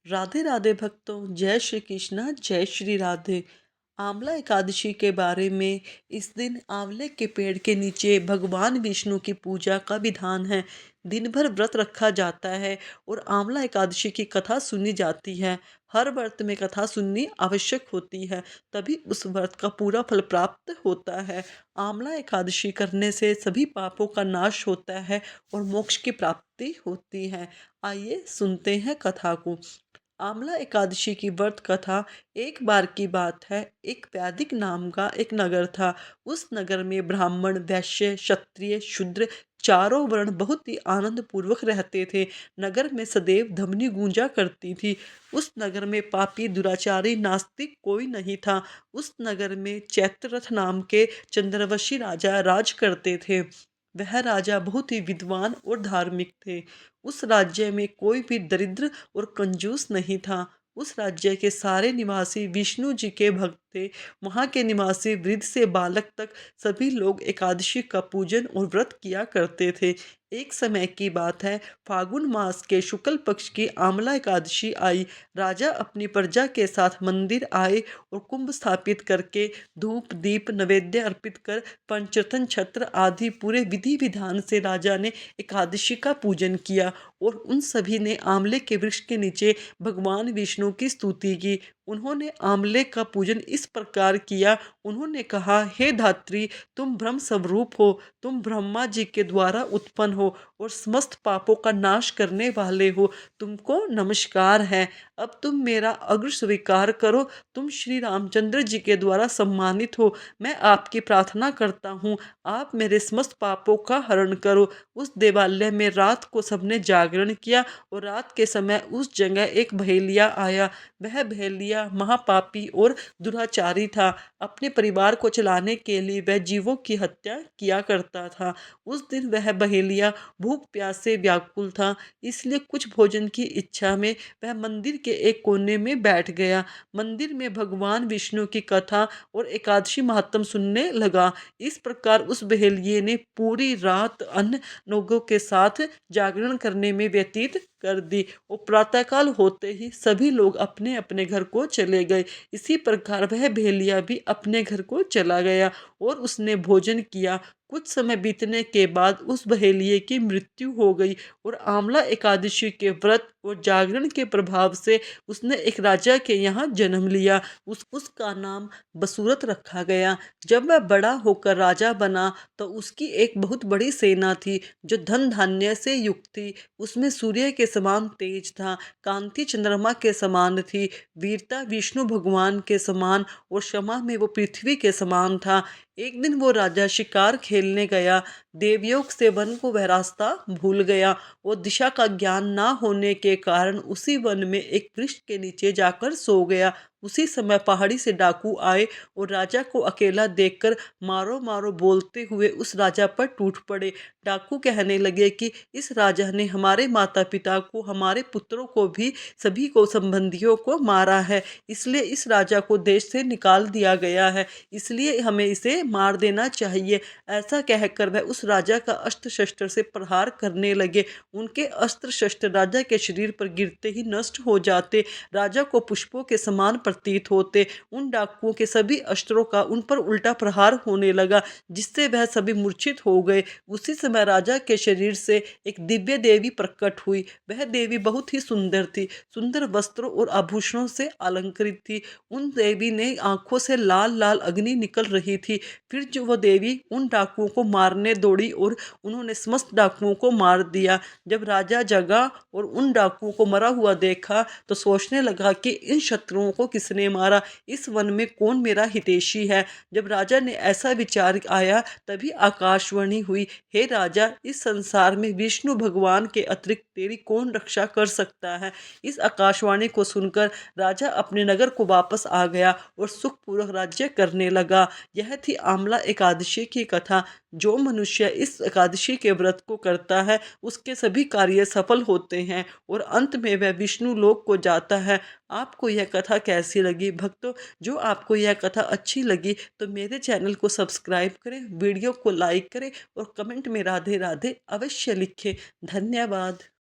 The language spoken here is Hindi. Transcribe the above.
राधे राधे भक्तों, जय श्री कृष्णा, जय श्री राधे। आंवला एकादशी के बारे में। इस दिन आंवले के पेड़ के नीचे भगवान विष्णु की पूजा का विधान है। दिन भर व्रत रखा जाता है और आंवला एकादशी की कथा सुनी जाती है। हर व्रत में कथा सुननी आवश्यक होती है, तभी उस व्रत का पूरा फल प्राप्त होता है। आंवला एकादशी करने से सभी पापों का नाश होता है और मोक्ष की प्राप्ति होती है। आइए सुनते हैं कथा को। आंवला एकादशी की व्रत कथा। एक बार की बात है, एक वैदिक नाम का एक नगर था। उस नगर में ब्राह्मण, वैश्य, क्षत्रिय, शूद्र चारों वर्ण बहुत ही आनंद पूर्वक रहते थे। नगर में सदैव ध्वनि गूंजा करती थी। उस नगर में पापी, दुराचारी, नास्तिक कोई नहीं था। उस नगर में चैत्ररथ नाम के चंद्रवंशी राजा राज करते थे। वह राजा बहुत ही विद्वान और धार्मिक थे। उस राज्य में कोई भी दरिद्र और कंजूस नहीं था। उस राज्य के सारे निवासी विष्णु जी के भक्त थे। वहाँ के निवासी वृद्ध से बालक तक सभी लोग एकादशी का पूजन और व्रत किया करते थे। एक समय की बात है, फागुन मास के शुक्ल पक्ष की आंवला एकादशी आई। राजा अपनी प्रजा के साथ मंदिर आए और कुंभ स्थापित करके धूप दीप नैवेद्य अर्पित कर पंचरत्न छत्र आदि पूरे विधि विधान से राजा ने एकादशी का पूजन किया और उन सभी ने आंवले के वृक्ष के नीचे भगवान विष्णु की स्तुति की। उन्होंने आंवले का पूजन इस प्रकार किया। उन्होंने कहा, हे धात्री, तुम ब्रह्म स्वरूप हो, तुम ब्रह्मा जी के द्वारा उत्पन्न हो और समस्त पापों का नाश करने वाले हो। तुमको नमस्कार है। अब तुम मेरा अग्र स्वीकार करो। तुम श्री रामचंद्र जी के द्वारा सम्मानित हो। मैं आपकी प्रार्थना करता हूँ, आप मेरे समस्त पापों का हरण करो। उस देवालय में रात को सबने जागरण किया और रात के समय उस जगह एक बहेलिया आया। वह बहेलिया महापापी और दुराचारी था। अपने परिवार को चलाने के लिए वह जीवों की हत्या किया करता था। उस दिन वह बहेलिया भूख प्यास से व्याकुल था, इसलिए कुछ भोजन की इच्छा में वह मंदिर के एक कोने में बैठ गया। मंदिर में भगवान विष्णु की कथा और एकादशी महात्म सुनने लगा। इस प्रकार उस बहेलिये ने पूरी रात अन्य लोगों के साथ जागरण करने में व्यतीत कर दी और प्रातःकाल होते ही सभी लोग अपने अपने घर को चले गए। इसी प्रकार वह भेलिया भी अपने घर को चला गया और उसने भोजन किया। कुछ समय बीतने के बाद उस बहेलिये की मृत्यु हो गई और आंवला एकादशी के व्रत और जागरण के प्रभाव से उसने एक राजा के यहाँ जन्म लिया। उसका नाम बसूरत रखा गया। जब वह बड़ा होकर राजा बना तो उसकी एक बहुत बड़ी सेना थी जो धन धान्य से युक्त थी। उसमें सूर्य के समान तेज था, कांति चंद्रमा के समान थी, वीरता विष्णु भगवान के समान और क्षमा में वो पृथ्वी के समान था। एक दिन वो राजा शिकार खेलने गया। देवयोग से वन को वह रास्ता भूल गया और दिशा का ज्ञान ना होने के कारण उसी वन में एक वृक्ष के नीचे जाकर सो गया। उसी समय पहाड़ी से डाकू आए और राजा को अकेला देखकर मारो मारो बोलते हुए उस राजा पर टूट पड़े। डाकू कहने लगे कि इस राजा ने हमारे माता पिता को, हमारे पुत्रों को भी, सभी को, संबंधियों को मारा है, इसलिए इस राजा को देश से निकाल दिया गया है, इसलिए हमें इसे मार देना चाहिए। ऐसा कहकर वह उस राजा का अस्त्र शस्त्र से प्रहार करने लगे। उनके अस्त्र शस्त्र राजा के शरीर पर गिरते ही नष्ट हो जाते, राजा को पुष्पों के समान प्रतीत होते। उन डाकुओं के सभी अस्त्रों का उन पर उल्टा प्रहार होने लगा, जिससे वह सभी मूर्छित हो गए। उसी समय राजा के शरीर से एक दिव्य देवी प्रकट हुई। वह देवी बहुत ही सुंदर थी, सुंदर वस्त्रों और आभूषणों से अलंकृत थी। उन देवी ने आंखों से लाल लाल अग्नि निकल रही थी। फिर जो वह देवी उन डाकुओं को मारने दौड़ी और उन्होंने समस्त डाकुओं को मार दिया। जब राजा जगा और उन डाकुओं को मरा हुआ देखा तो सोचने लगा कि इन शत्रुओं को किसने मारा, इस वन में कौन मेरा हितैषी है। जब राजा ने ऐसा विचार आया तभी आकाशवाणी हुई, हे राजा, इस संसार में विष्णु भगवान के अतिरिक्त तेरी कौन रक्षा कर सकता है। इस आकाशवाणी को सुनकर राजा अपने नगर को वापस आ गया और सुखपूर्वक राज्य करने लगा। यह थी आंवला एकादशी की कथा। जो मनुष्य इस एकादशी के व्रत को करता है उसके सभी कार्य सफल होते हैं और अंत में वह विष्णु लोक को जाता है। आपको यह कथा कैसी लगी भक्तों? जो आपको यह कथा अच्छी लगी तो मेरे चैनल को सब्सक्राइब करें, वीडियो को लाइक करें और कमेंट में राधे राधे अवश्य लिखें। धन्यवाद।